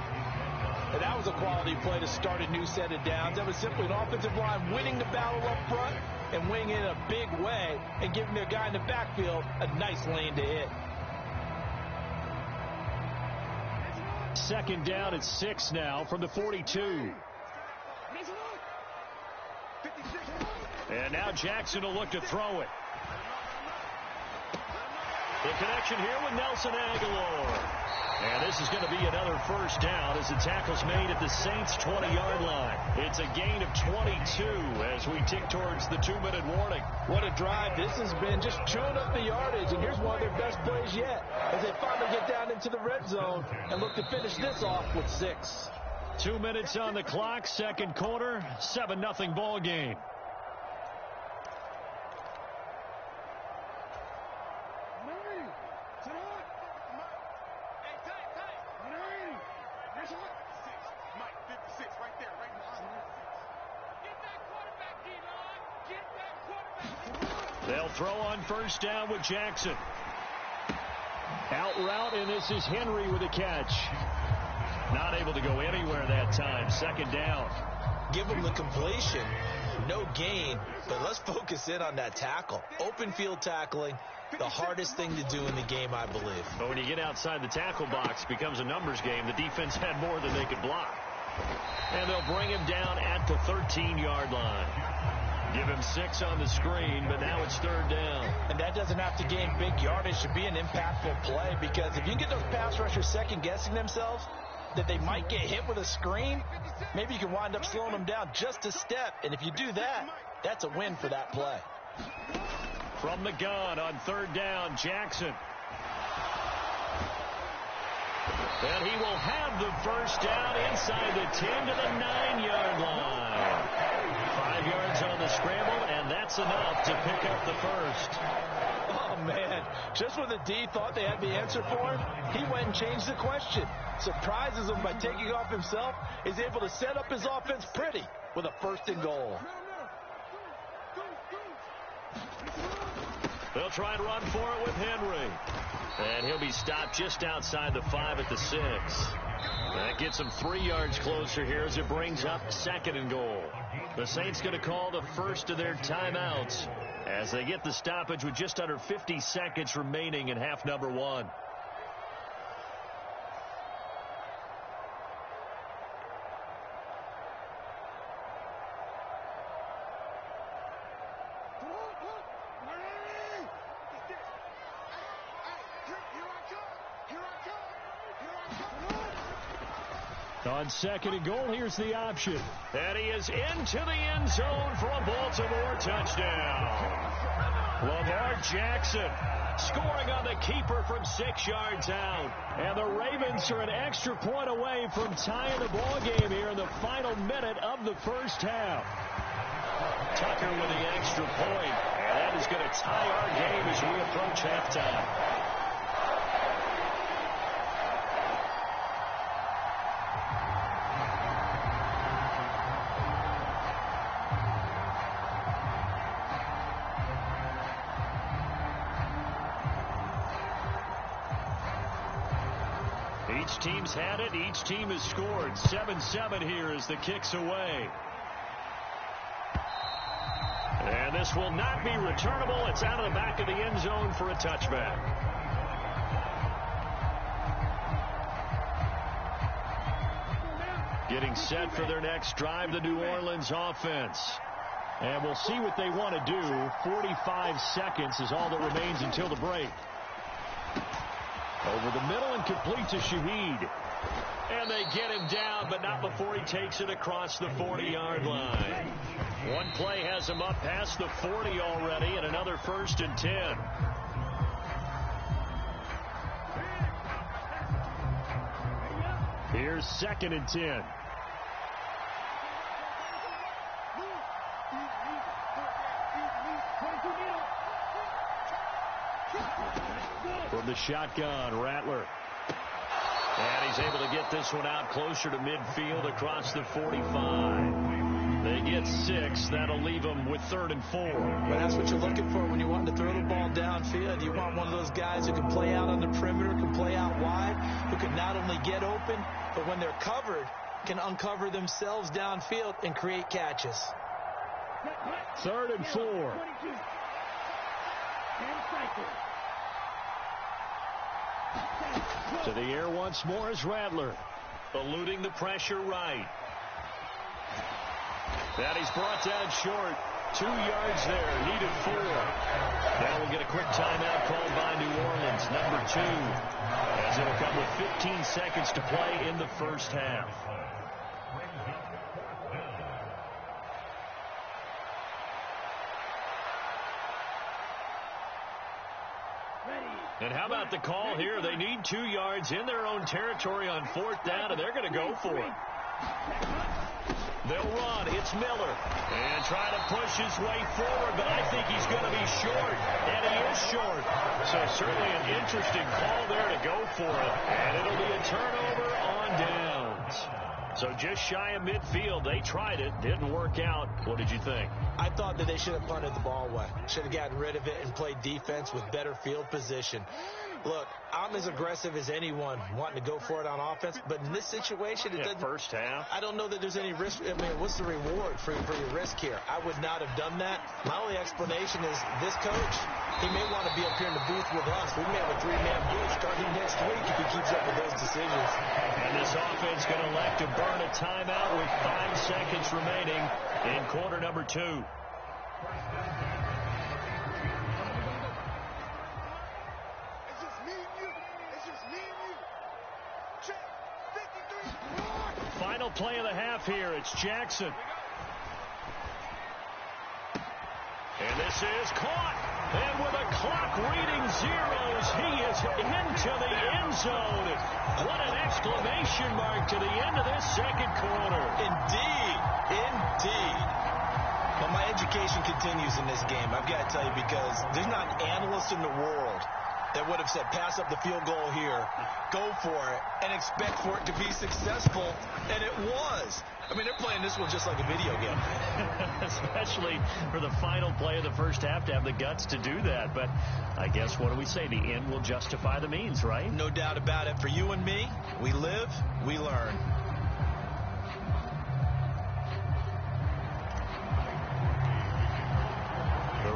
And that was a quality play to start a new set of downs. That was simply an offensive line winning the battle up front and winning it in a big way and giving their guy in the backfield a nice lane to hit. 2nd down at 6 now from the 42. And now Jackson will look to throw it. The connection here with Nelson Aguilar. And this is going to be another first down as the tackle's made at the Saints' 20-yard line. It's a gain of 22 as we tick towards the 2-minute warning. What a drive this has been, just chewing up the yardage. And here's one of their best plays yet as they finally get down into the red zone and look to finish this off with 6. 2 minutes on the clock, second quarter, 7-0 ball game. They'll throw on first down with Jackson. Out route, and this is Henry with a catch. Not able to go anywhere that time. Second down. Give him the completion. No gain, but let's focus in on that tackle. Open field tackling, the hardest thing to do in the game, I believe. But when you get outside the tackle box, it becomes a numbers game. The defense had more than they could block. And they'll bring him down at the 13-yard line. Give him 6 on the screen, but now it's third down. And that doesn't have to gain big yardage to be an impactful play, because if you get those pass rushers second-guessing themselves, that they might get hit with a screen, maybe you can wind up slowing them down just a step. And if you do that, that's a win for that play. From the gun on third down, Jackson. And he will have the first down inside the 10 to the 9-yard line. 5 yards on the scramble, and that's enough to pick up the first. Oh, man. Just when the D thought they had the answer for him, he went and changed the question. Surprises him by taking off himself. Is able to set up his offense pretty with a first and goal. They'll try and run for it with Henry. And he'll be stopped just outside the 5 at the 6. That gets him 3 yards closer here as it brings up second and goal. The Saints going to call the first of their timeouts as they get the stoppage with just under 50 seconds remaining in half number 1. On second and goal, here's the option. And he is into the end zone for a Baltimore touchdown. Lamar Jackson scoring on the keeper from 6 yards out. And the Ravens are an extra point away from tying the ball game here in the final minute of the first half. Tucker with the extra point. And that is going to tie our game as we approach halftime. Each team's had it. Each team has scored. 7-7 here as the kick's away. And this will not be returnable. It's out of the back of the end zone for a touchback. Getting set for their next drive, the New Orleans offense. And we'll see what they want to do. 45 seconds is all that remains until the break. Over the middle and complete to Shaheed. And they get him down, but not before he takes it across the 40-yard line. One play has him up past the 40 already, and another 1st and 10. Here's 2nd and 10. From the shotgun, Rattler. And he's able to get this one out closer to midfield across the 45. They get 6. That'll leave them with 3rd and 4. But that's what you're looking for when you want to throw the ball downfield. You want one of those guys who can play out on the perimeter, can play out wide, who can not only get open, but when they're covered, can uncover themselves downfield and create catches. 3rd and 4. To the air once more is Rattler. Eluding the pressure right. And he's brought down short. 2 yards there. Needed 4. Now we'll get a quick timeout called by New Orleans, number 2. As it'll come with 15 seconds to play in the first half. And how about the call here? They need 2 yards in their own territory on 4th down, and they're going to go for it. They'll run. It's Miller. And trying to push his way forward, but I think he's going to be short. And he is short. So certainly an interesting call there to go for it. And it'll be a turnover on downs. So just shy of midfield. They tried it. Didn't work out. What did you think? I thought that they should have punted the ball away. Should have gotten rid of it and played defense with better field position. Look, I'm as aggressive as anyone wanting to go for it on offense, but in this situation, it doesn't. First half. I don't know that there's any risk. I mean, what's the reward for your risk here? I would not have done that. My only explanation is this coach, he may want to be up here in the booth with us. We may have a 3-man booth starting next week if he keeps up with those decisions. And this offense going to elect to burn a timeout with 5 seconds remaining in quarter number 2. Final play of the half here. It's Jackson. And this is caught. And with a clock reading zeros, he is into the end zone. What an exclamation mark to the end of this second quarter. Indeed. Indeed. Well, my education continues in this game. I've got to tell you, because there's not an analyst in the world that would have said pass up the field goal here, go for it, and expect for it to be successful, and it was. I mean, they're playing this one just like a video game. Especially for the final play of the first half to have the guts to do that. But I guess, what do we say? The end will justify the means, right? No doubt about it. For you and me, we live, we learn.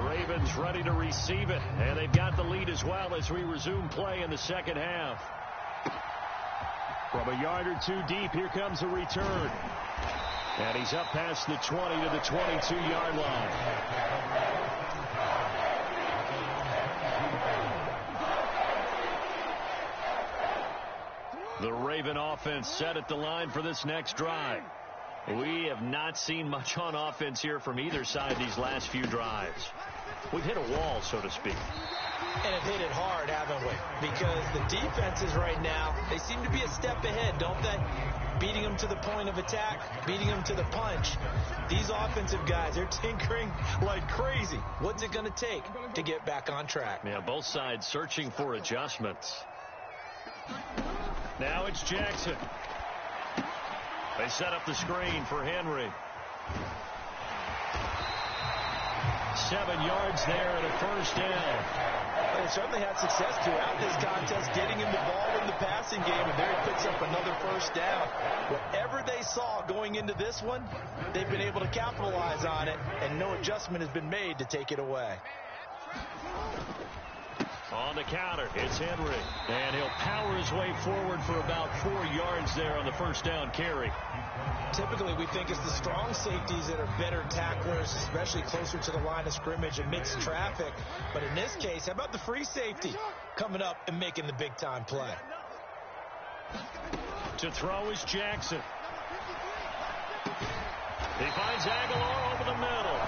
Ravens ready to receive it, and they've got the lead as well as we resume play in the second half. From a yard or two deep, here comes a return. And he's up past the 20 to the 22-yard line. The Raven offense set at the line for this next drive. We have not seen much on offense here from either side these last few drives. We've hit a wall, so to speak. And have hit it hard, haven't we? Because the defenses right now, they seem to be a step ahead, don't they? Beating them to the point of attack, beating them to the punch. These offensive guys, they're tinkering like crazy. What's it going to take to get back on track? Yeah, both sides searching for adjustments. Now it's Jackson. They set up the screen for Henry. 7 yards there and a first down. They certainly had success throughout this contest, getting him the ball in the passing game, and there he picks up another first down. Whatever they saw going into this one, they've been able to capitalize on it, and no adjustment has been made to take it away. On the counter, it's Henry. And he'll power his way forward for about 4 yards there on the first down carry. Typically, we think it's the strong safeties that are better tacklers, especially closer to the line of scrimmage amidst traffic. But in this case, how about the free safety coming up and making the big-time play? To throw is Jackson. He finds Aguilar over the middle.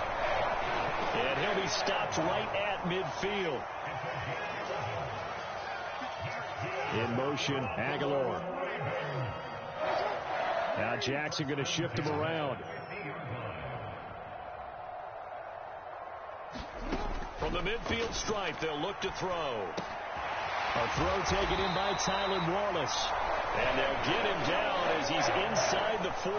And he'll be stopped right at midfield. In motion, Aguilar. Now Jackson going to shift him around. From the midfield stripe, they'll look to throw. A throw taken in by Tyler Wallace. And they'll get him down as he's inside the 40.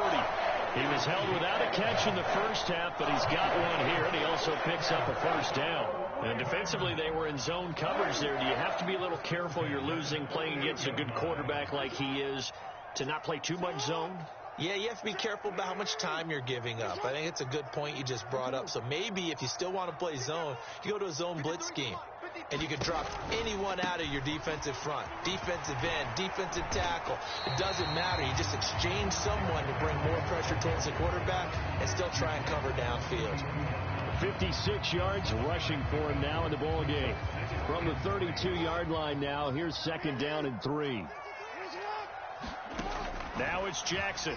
He was held without a catch in the first half, but he's got one here, and he also picks up a first down. And defensively, they were in zone coverage there. Do you have to be a little careful? You're losing, playing against a good quarterback like he is, to not play too much zone? Yeah, you have to be careful about how much time you're giving up. I think it's a good point you just brought up. So maybe if you still want to play zone, you go to a zone blitz scheme. And you can drop anyone out of your defensive front, defensive end, defensive tackle. It doesn't matter. You just exchange someone to bring more pressure towards the quarterback and still try and cover downfield. 56 yards rushing for him now in the ball game. From the 32-yard line now, here's second down and 3. Now it's Jackson.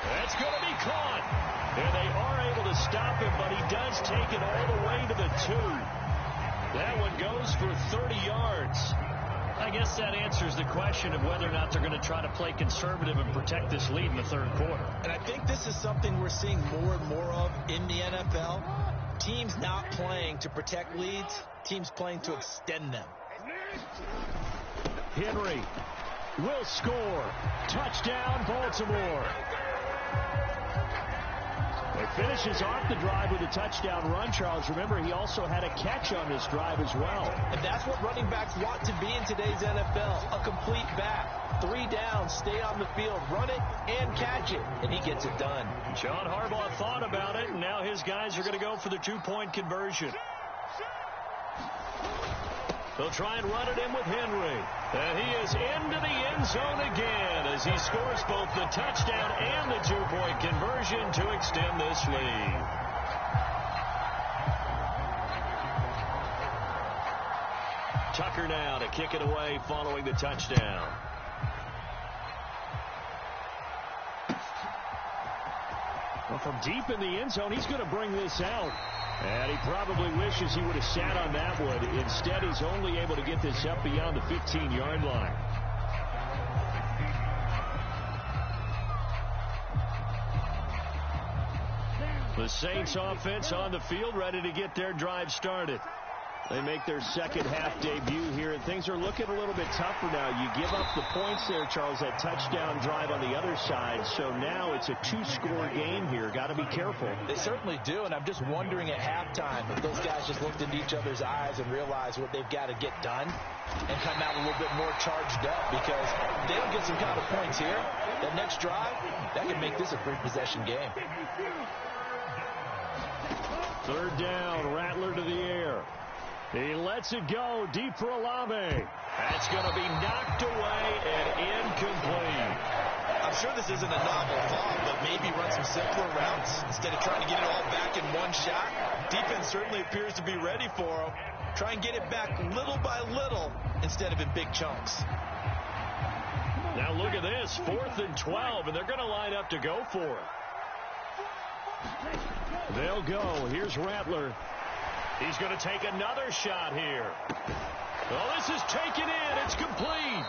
That's going to be caught. And they are able to stop him, but he does take it all the way to the 2. That one goes for 30 yards. I guess that answers the question of whether or not they're going to try to play conservative and protect this lead in the third quarter. And I think this is something we're seeing more and more of in the NFL. Teams not playing to protect leads, teams playing to extend them. Henry. will score. Touchdown, Baltimore. He finishes off the drive with a touchdown run, Charles. Remember, he also had a catch on this drive as well. And that's what running backs want to be in today's NFL, a complete back. 3 downs, stay on the field, run it, and catch it, and he gets it done. John Harbaugh thought about it, and now his guys are going to go for the 2-point conversion. They'll try and run it in with Henry. And he is into the end zone again as he scores both the touchdown and the 2-point conversion to extend this lead. Tucker now to kick it away following the touchdown. Well, from deep in the end zone, he's going to bring this out. And he probably wishes he would have sat on that one. Instead, he's only able to get this up beyond the 15-yard line. The Saints offense on the field, ready to get their drive started. They make their second half debut here, and things are looking a little bit tougher now. You give up the points there, Charles, that touchdown drive on the other side. So now it's a 2-score game here. Got to be careful. They certainly do, and I'm just wondering at halftime if those guys just looked into each other's eyes and realized what they've got to get done and come out a little bit more charged up, because if they don't get some kind of points here, that next drive, that could make this a 3-possession game. Third down, Rattler to the air. He lets it go deep for LLe-ge-nd. That's going to be knocked away and incomplete. I'm sure this isn't a novel thought, but maybe run some simpler routes instead of trying to get it all back in one shot. Defense certainly appears to be ready for him. Try and get it back little by little instead of in big chunks. Now look at this, 4th and 12, and they're going to line up to go for it. They'll go. Here's Rattler. He's going to take another shot here. Oh, this is taken in. It's complete.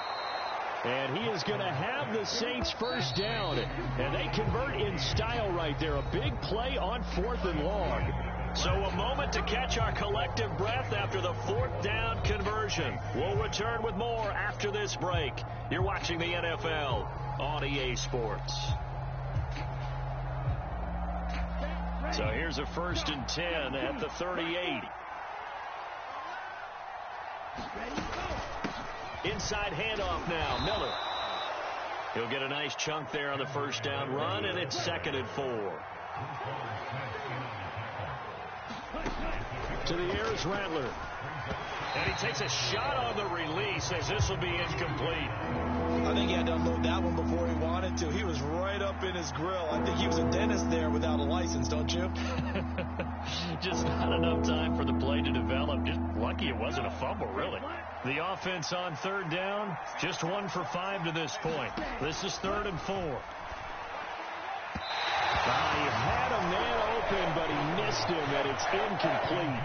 And he is going to have the Saints first down. And they convert in style right there. A big play on 4th and long. So a moment to catch our collective breath after the 4th down conversion. We'll return with more after this break. You're watching the NFL on EA Sports. So here's a 1st and 10 at the 38. Inside handoff now, Miller. He'll get a nice chunk there on the first down run, and it's 2nd and 4. To the air is Rattler. And he takes a shot on the release as this will be incomplete. I think he had to unload that one before he wanted to. He was right up in his grill. I think he was a dentist there without a license, don't you? Just not enough time for the play to develop. Just lucky it wasn't a fumble, really. The offense on 3rd down, just 1 for 5 to this point. This is 3rd and 4. He had a man open, but he missed him, and it's incomplete.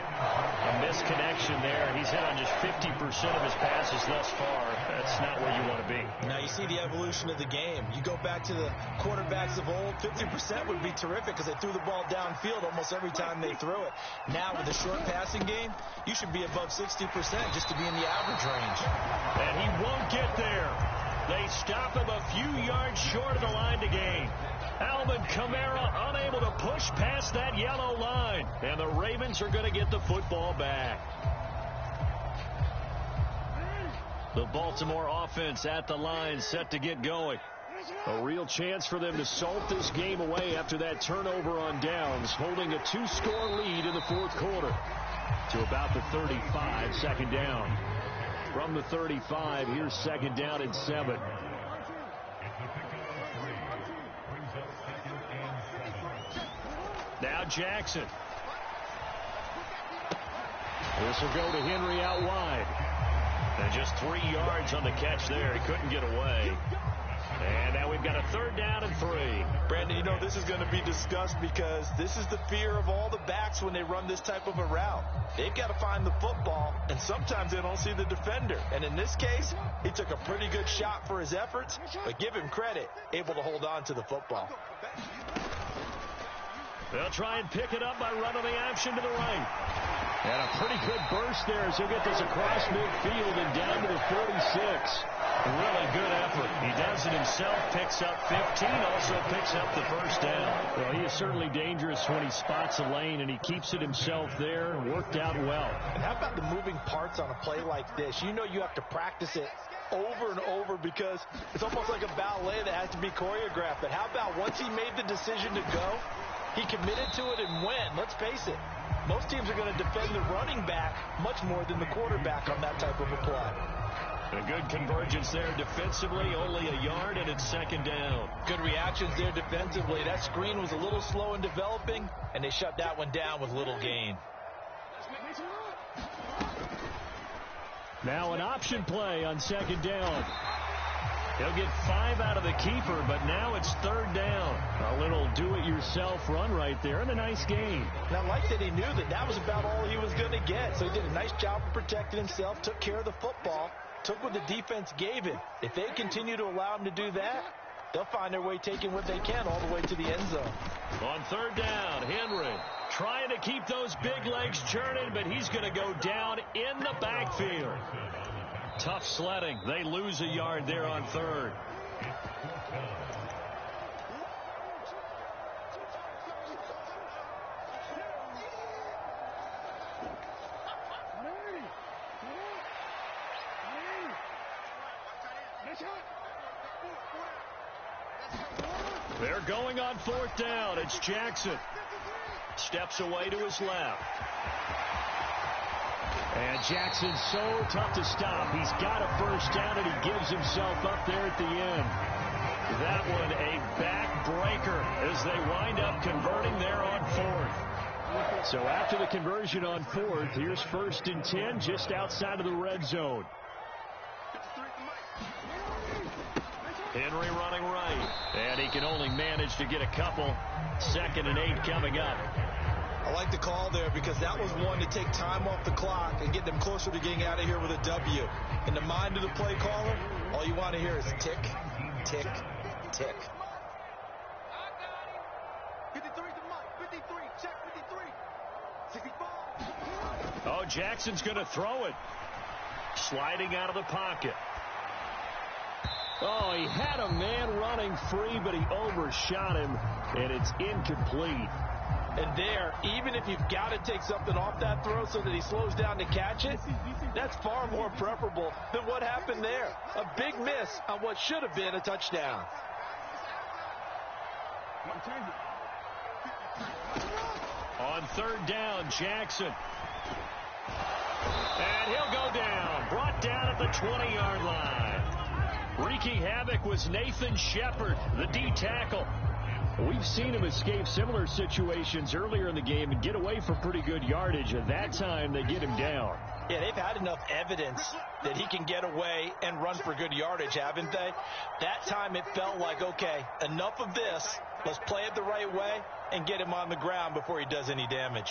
A missed connection there. He's hit on just 50% of his passes thus far. That's not where you want to be. Now you see the evolution of the game. You go back to the quarterbacks of old, 50% would be terrific because they threw the ball downfield almost every time they threw it. Now with the short passing game, you should be above 60% just to be in the average range. And he won't get there. They stop him a few yards short of the line to gain. Alvin Kamara unable to push past that yellow line. And the Ravens are going to get the football back. The Baltimore offense at the line set to get going. A real chance for them to salt this game away after that turnover on downs, holding a 2-score lead in the 4th quarter. To about the 35, 2nd down. From the 35, here's 2nd down and 7. Now Jackson. This will go to Henry out wide. And just 3 yards on the catch there. He couldn't get away. And now we've got a 3rd down and 3. Brandon, you know this is going to be discussed because this is the fear of all the backs when they run this type of a route. They've got to find the football, and sometimes they don't see the defender. And in this case, he took a pretty good shot for his efforts, but give him credit, able to hold on to the football. They'll try and pick it up by running the option to the right. And a pretty good burst there as he'll get this across midfield and down to the 46. Really good effort. He does it himself, picks up 15, also picks up the first down. Well, he is certainly dangerous when he spots a lane, and he keeps it himself there. Worked out well. And how about the moving parts on a play like this? You know you have to practice it over and over because it's almost like a ballet that has to be choreographed. But how about once he made the decision to go, he committed to it and went. Let's face it, most teams are going to defend the running back much more than the quarterback on that type of a play. A good convergence there defensively, only a yard, and it's second down. Good reactions there defensively. That screen was a little slow in developing, and they shut that one down with little gain. Now an option play on second down. He'll get 5 out of the keeper, but now it's third down. A little do-it-yourself run right there, and a nice gain. And I like that he knew that that was about all he was going to get, so he did a nice job of protecting himself, took care of the football, took what the defense gave him. If they continue to allow him to do that, they'll find their way taking what they can all the way to the end zone. On third down, Henry trying to keep those big legs churning, but he's going to go down in the backfield. Tough sledding. They lose a yard there on third. They're going on fourth down. It's Jackson. Steps away to his left. And Jackson's so tough to stop. He's got a first down, and he gives himself up there at the end. That one a backbreaker as they wind up converting there on fourth. So after the conversion on fourth, here's 1st and 10 just outside of the red zone. Henry running right. And he can only manage to get a couple. 2nd and 8 coming up. I like the call there because that was one to take time off the clock and get them closer to getting out of here with a W. In the mind of the play caller, all you want to hear is tick, tick, tick. 53 to Mike. 53. Check 53. 65. Oh, Jackson's going to throw it. Sliding out of the pocket. Oh, he had a man running free, but he overshot him, and it's incomplete. And there, even if you've got to take something off that throw so that he slows down to catch it, that's far more preferable than what happened there. A big miss on what should have been a touchdown. On third down, Jackson. And he'll go down. Brought down at the 20-yard line. Wreaking havoc was Nathan Shepard, the D-tackle. We've seen him escape similar situations earlier in the game and get away for pretty good yardage. At that time, they get him down. Yeah, they've had enough evidence that he can get away and run for good yardage, haven't they? That time it felt like, okay, enough of this. Let's play it the right way and get him on the ground before he does any damage.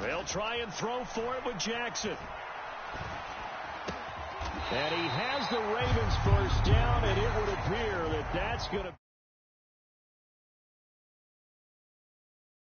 They'll try and throw for it with Jackson. And he has the Ravens first down, and it would appear that that's going to